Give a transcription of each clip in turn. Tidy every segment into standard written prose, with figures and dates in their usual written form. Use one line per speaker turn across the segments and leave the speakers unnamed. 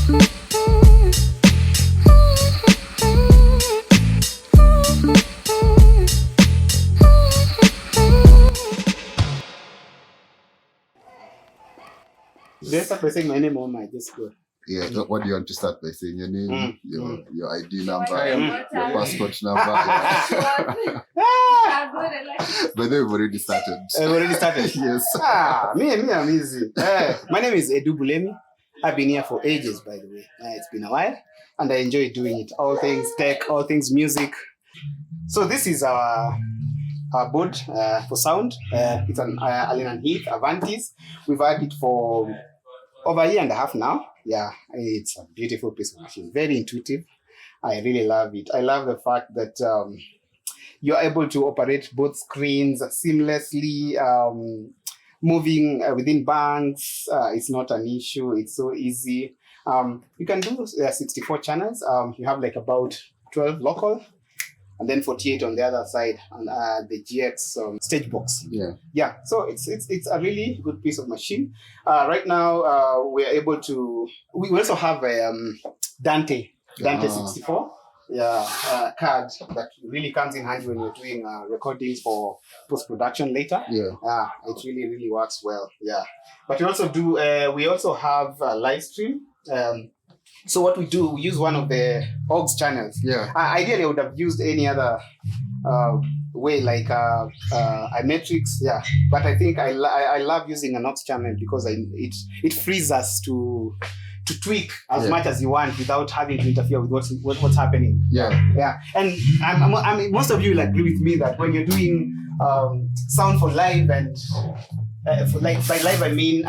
Do you start by saying my name or my just go?
Yeah, what do you want to start by saying? Your name, your ID number, your passport number. By the way, we've already started.
Yes. Me, I'm easy. My name is Edu Bulemi. I've been here for ages, by the way. It's been a while, and I enjoy doing it. All things tech, all things music. So this is our board for sound. It's an Allen & Heath Avantis. We've had it for over a year and a half now. Yeah, it's a beautiful piece of machine. Very intuitive. I really love it. I love the fact that you're able to operate both screens seamlessly, moving within bands. It's not an issue. It's so easy. You can do 64 channels. You have like about 12 local, and then 48 on the other side on the GX stage box. Yeah. So it's a really good piece of machine. Right now we are able to. We also have a Dante 64. Card that really comes in handy when you're doing recordings for post-production later. It really works well. But we also do. We also have a live stream. So what we do, we use one of the aux channels. Ideally, I would have used any other way, like iMetrics. But I think I love using an aux channel because it frees us to tweak as much as you want without having to interfere with what's happening. And I'm most of you will agree with me that when you're doing sound for live and for by live I mean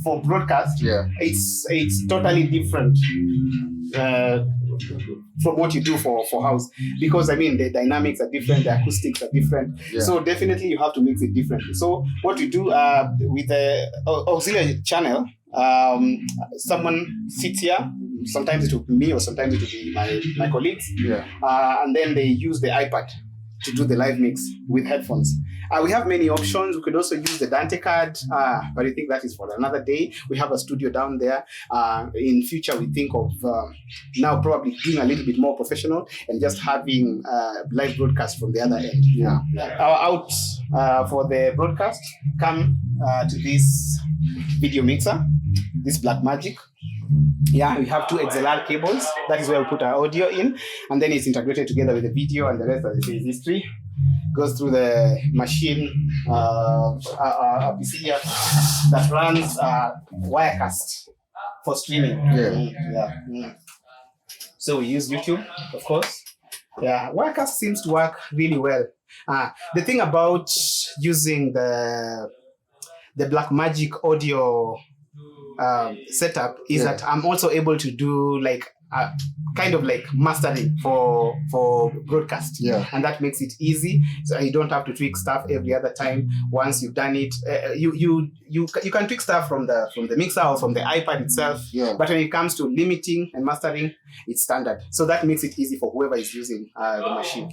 for broadcast, it's totally different from what you do for house, because I mean the dynamics are different, the acoustics are different. So definitely you have to mix it differently. So what we do with the auxiliary channel, someone sits here. Sometimes it will be me, or sometimes it will be my colleagues. And then they use the iPad to do the live mix with headphones. We have many options. We could also use the Dante card, but I think that is for another day. We have a studio down there. In future, we think of now probably doing a little bit more professional and just having live broadcast from the other end. Our outs for the broadcast come to this video mixer, this Blackmagic. We have two XLR cables. That is where we put our audio in, and then it's integrated together with the video, and the rest, as it is history, goes through the machine, a PC here that runs Wirecast for streaming. So we use YouTube, of course. Wirecast seems to work really well. The thing about using the Blackmagic audio setup is that I'm also able to do like kind of like mastering for broadcast, and that makes it easy. So you don't have to tweak stuff every other time. Once you've done it, you can tweak stuff from the mixer or from the iPad itself. But when it comes to limiting and mastering, it's standard. So that makes it easy for whoever is using the machine.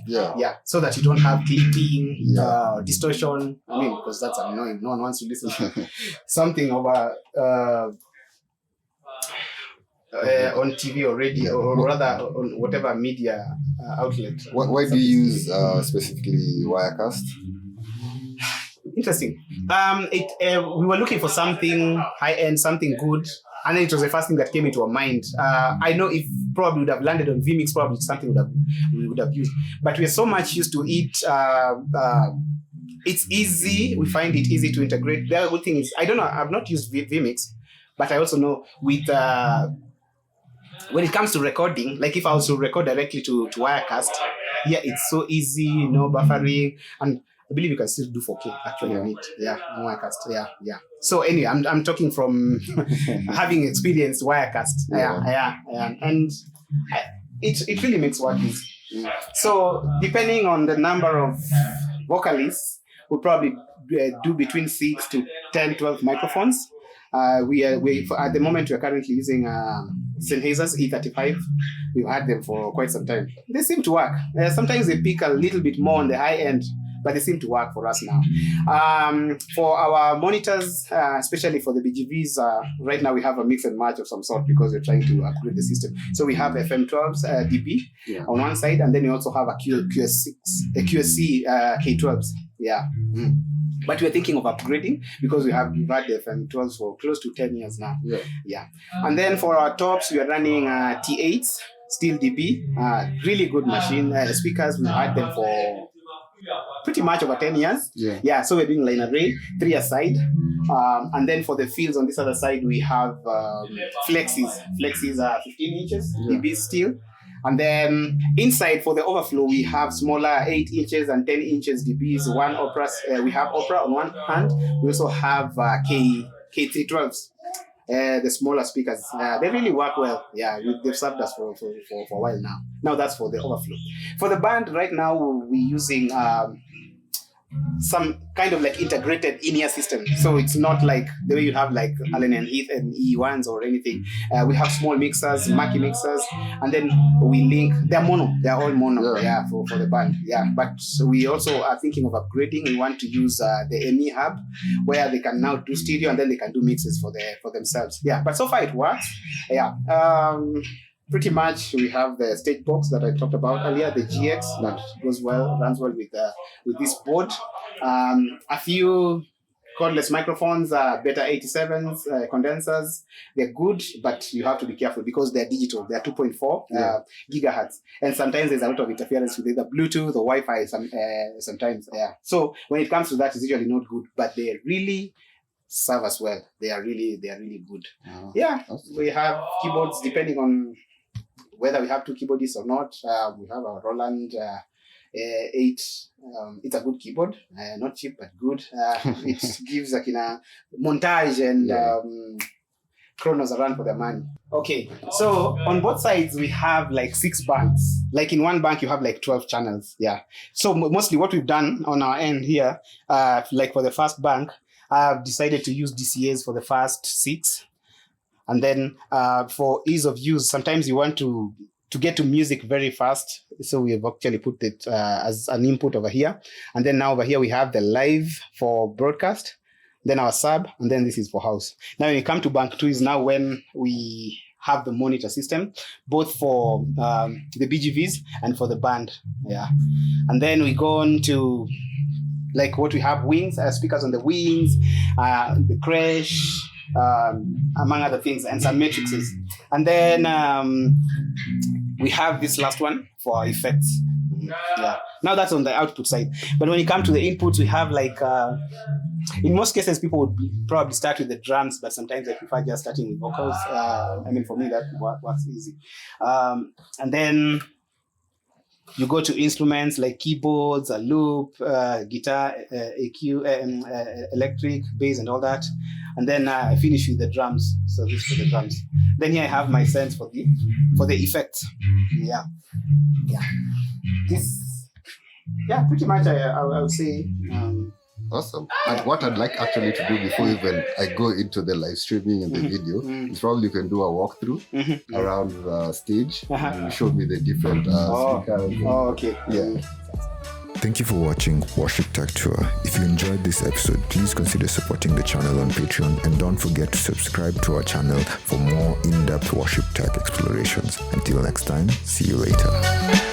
So that you don't have clipping, distortion. I mean, because that's annoying. No one wants to listen to something over on TV or radio, or rather on whatever media outlet.
Why do you use specifically Wirecast?
Interesting. We were looking for something high end, something good, and then it was the first thing that came into our mind. I know if probably would have landed on vMix, probably something we would have used, but we're so much used to it. It's easy. We find it easy to integrate. The other good thing is, I don't know, I've not used vMix, but I also know with when it comes to recording, like if I was to record directly to Wirecast, it's so easy, no buffering, and I believe you can still do 4K actually on it. Wirecast. So anyway, I'm talking from having experienced Wirecast. And it really makes work easy. So depending on the number of vocalists, we'll probably do between 6 to 10, 12 microphones. We at the moment we're currently using Sennheiser's E35. We've had them for quite some time. They seem to work. Sometimes they pick a little bit more on the high end but they seem to work for us now. For our monitors, especially for the BGVs, right now we have a mix and match of some sort because we're trying to upgrade the system. So we have FM12s DP on one side, and then we also have a QSC K12s. Yeah. But we're thinking of upgrading because we've had the FM12s for close to 10 years now. Yeah. And then for our tops, we are running T8s, still DP, really good machine. Speakers, we've had them for pretty much over 10 years. So we're doing line array, 3 aside. And then for the fields on this other side, we have flexis. Flexis are 15 inches, DB still. And then inside for the overflow, we have smaller 8 inches and 10 inches DBs. One Opera, we have Opera on one hand. We also have K312s, the smaller speakers. They really work well. They've served us for a while now. Now that's for the overflow. For the band, right now we're using some kind of like integrated in-ear system. So it's not like the way you have like Allen and Heath and E1s or anything. We have small mixers, Mackie mixers, and then we link. They're mono. They're all mono. For the band. But we also are thinking of upgrading. We want to use the ME hub where they can now do stereo and then they can do mixes for themselves. But so far it works. Pretty much we have the stage box that I talked about earlier, the GX that runs well with this board. A few cordless microphones, Beta 87s, condensers. They're good, but you have to be careful because they're digital. They're 2.4 gigahertz, and sometimes there's a lot of interference with either Bluetooth or Wi-Fi. Sometimes. So when it comes to that, it's usually not good, but they really serve us well. They are really good. We have keyboards depending on whether we have 2 keyboardists or not. We have our Roland 8. It's a good keyboard, not cheap but good. It gives like a montage and chronos a run for their money. Okay, so on both sides we have like 6 banks. Like in one bank you have like 12 channels. So mostly what we've done on our end here, like for the first bank, I've decided to use DCAs for the first 6. And then for ease of use, sometimes you want to get to music very fast. So we have actually put it as an input over here. And then now over here we have the live for broadcast, then our sub, and then this is for house. Now when you come to bank 2 is now when we have the monitor system, both for the BGVs and for the band. And then we go on to like what we have wings, speakers on the wings, the crash, among other things, and some matrices. And then we have this last one for our effects. Now that's on the output side. But when you come to the inputs, we have like, in most cases, people would probably start with the drums, but sometimes I prefer just starting with vocals. For me, that works easy. And then you go to instruments like keyboards, a loop, guitar, EQ, electric, bass, and all that. And then I finish with the drums. So this is for the drums. Then here I have my sense for the effects. Pretty much I would say.
Awesome. And what I'd like actually to do before even I go into the live streaming and the video is probably you can do a walkthrough around the stage and show me the different speakers.
Okay.
Thank you for watching Worship Tech Tour. If you enjoyed this episode, please consider supporting the channel on Patreon and don't forget to subscribe to our channel for more in-depth worship tech explorations. Until next time, see you later.